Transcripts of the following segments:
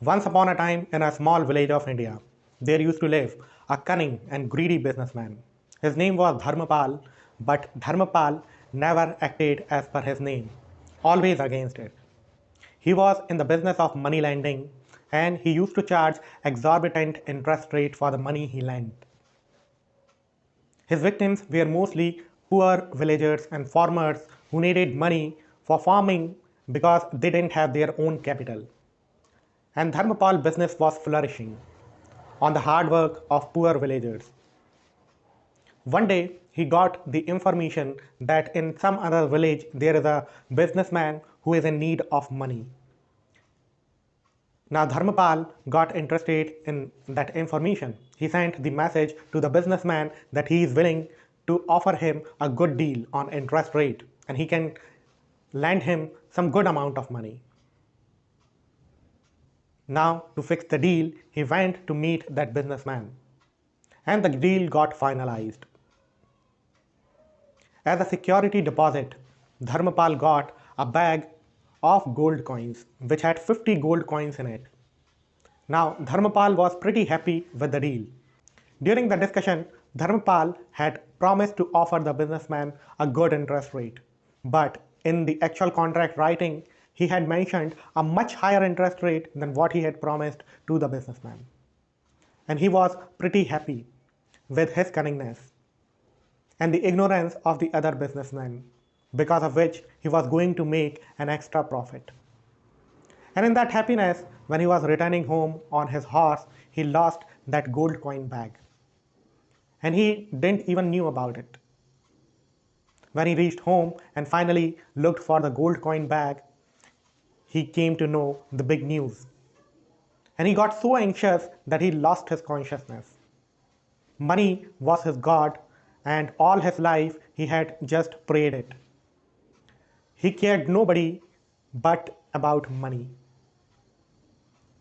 Once upon a time, in a small village of India, there used to live a cunning and greedy businessman. His name was Dharmapal, but Dharmapal never acted as per his name, always against it. He was in the business of money lending and he used to charge exorbitant interest rate for the money he lent. His victims were mostly poor villagers and farmers who needed money for farming because they didn't have their own capital. And Dharmapal business was flourishing on the hard work of poor villagers. One day he got the information that in some other village there is a businessman who is in need of money. Now Dharmapal got interested in that information. He sent the message to the businessman that he is willing to offer him a good deal on interest rate and he can lend him some good amount of money. Now to fix the deal, he went to meet that businessman and the deal got finalized. As a security deposit, Dharmapal got a bag of gold coins which had 50 gold coins in it. Now Dharmapal was pretty happy with the deal. During the discussion, Dharmapal had promised to offer the businessman a good interest rate. But in the actual contract writing, he had mentioned a much higher interest rate than what he had promised to the businessman. And he was pretty happy with his cunningness and the ignorance of the other businessmen, because of which he was going to make an extra profit. And in that happiness, when he was returning home on his horse, he lost that gold coin bag. And he didn't even knew about it. When he reached home and finally looked for the gold coin bag, he came to know the big news. And he got so anxious that he lost his consciousness. Money was his God, and all his life he had just prayed it. He cared nobody but about money.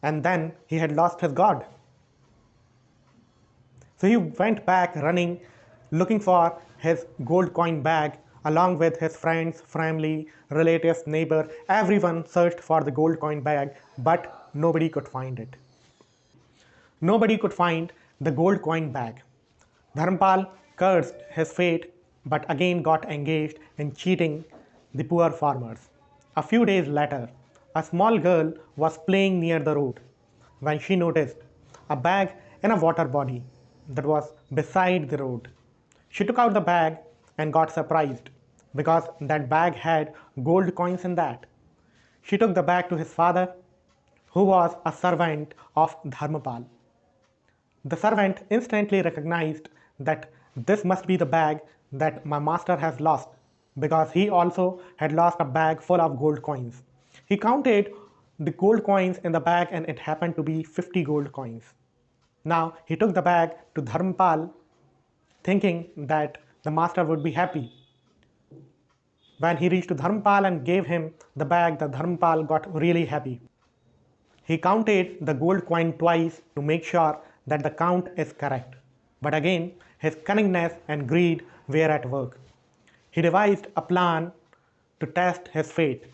And then he had lost his God. So he went back running, looking for his gold coin bag along with his friends, family, relatives, neighbor. Everyone searched for the gold coin bag, but nobody could find it. Nobody could find the gold coin bag. Dharmapal cursed his fate, but again got engaged in cheating the poor farmers. A few days later, a small girl was playing near the road when she noticed a bag in a water body that was beside the road. She took out the bag and got surprised because that bag had gold coins in that. She took the bag to his father, who was a servant of Dharmapal. The servant instantly recognized that this must be the bag that my master has lost, because he also had lost a bag full of gold coins. He counted the gold coins in the bag and it happened to be 50 gold coins. Now he took the bag to Dharmapal thinking that the master would be happy. When he reached to Dharmapal and gave him the bag, the Dharmapal got really happy. He counted the gold coin twice to make sure that the count is correct. But again, his cunningness and greed were at work. He devised a plan to test his fate.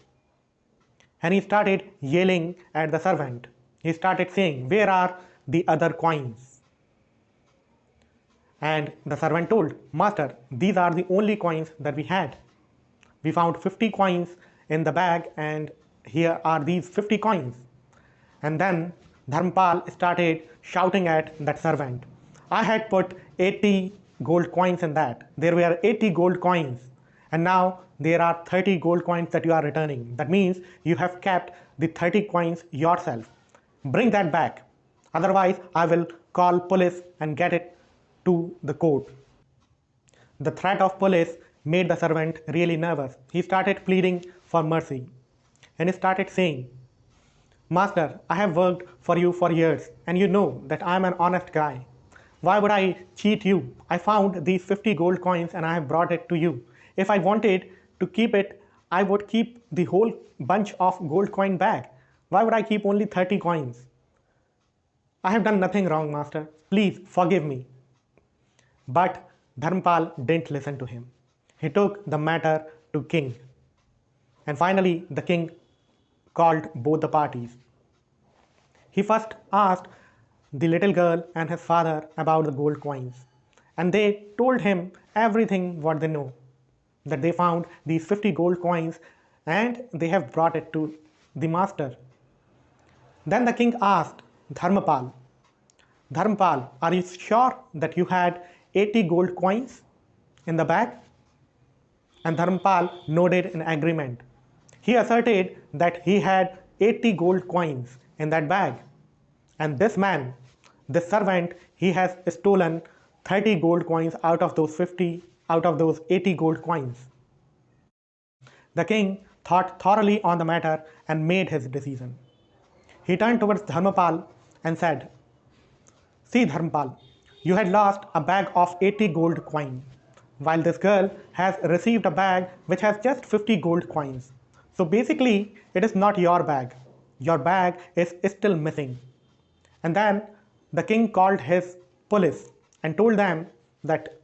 And he started yelling at the servant. He started saying, "Where are the other coins?" And the servant told, "Master, these are the only coins that we had. We found 50 coins in the bag and here are these 50 coins." And then Dharmapal started shouting at that servant, "I had put 80 gold coins in that. There were 80 gold coins. And now there are 30 gold coins that you are returning. That means you have kept the 30 coins yourself. Bring that back. Otherwise, I will call police and get it to the court." The threat of police made the servant really nervous. He started pleading for mercy. And he started saying, "Master, I have worked for you for years and you know that I am an honest guy. Why would I cheat you? I found these 50 gold coins and I have brought it to you. If I wanted to keep it, I would keep the whole bunch of gold coin bag. Why would I keep only 30 coins? I have done nothing wrong, master. Please forgive me." But Dharmapal didn't listen to him. He took the matter to king. And finally, the king called both the parties. He first asked the little girl and his father about the gold coins, and they told him everything what they know, that they found these 50 gold coins and they have brought it to the master. Then the king asked Dharmapal, Dharmapal, are you sure that you had 80 gold coins in the bag? And Dharmapal nodded in agreement. He asserted that he had 80 gold coins in that bag. And this man, this servant, he has stolen 30 gold coins out of those 50, out of those 80 gold coins. The king thought thoroughly on the matter and made his decision. He turned towards Dharmapal and said, See, Dharmapal, you had lost a bag of 80 gold coins, while this girl has received a bag which has just 50 gold coins. So basically, it is not your bag. Your bag is still missing. And then the king called his police and told them that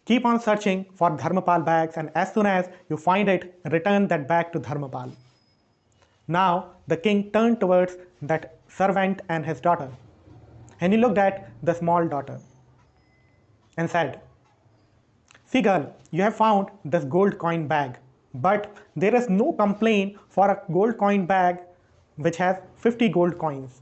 keep on searching for Dharmapal bags, and as soon as you find it, return that bag to Dharmapal. Now the king turned towards that servant and his daughter, and he looked at the small daughter and said, See girl, you have found this gold coin bag, but there is no complaint for a gold coin bag which has 50 gold coins.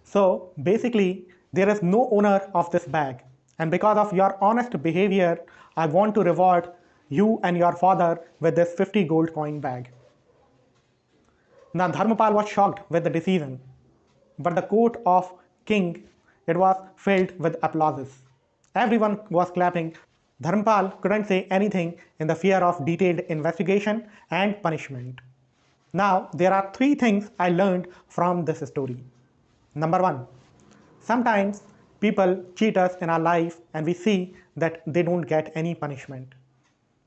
So basically, there is no owner of this bag, and because of your honest behavior, I want to reward you and your father with this 50 gold coin bag. Now Dharmapal was shocked with the decision, but the court of king, it was filled with applauses. Everyone was clapping. Dharmapal couldn't say anything in the fear of detailed investigation and punishment. Now there are three things I learned from this story. Number one, sometimes people cheat us in our life and we see that they don't get any punishment.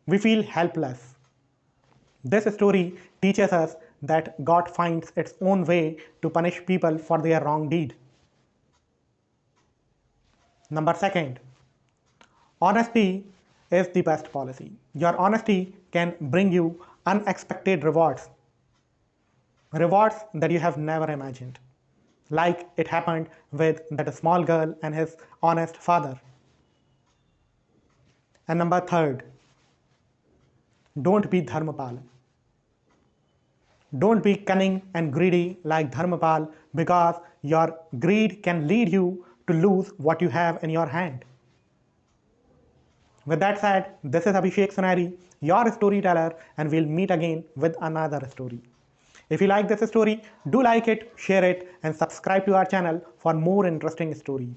We feel helpless. This story teaches us that God finds its own way to punish people for their wrong deed. Number second, honesty is the best policy. Your honesty can bring you unexpected rewards, rewards that you have never imagined, like it happened with that small girl and his honest father. And number third, don't be Dharmapal. Don't be cunning and greedy like Dharmapal, because your greed can lead you to lose what you have in your hand. With that said, this is Abhishek Sonari, your storyteller, and we'll meet again with another story. If you like this story, do like it, share it, and subscribe to our channel for more interesting stories.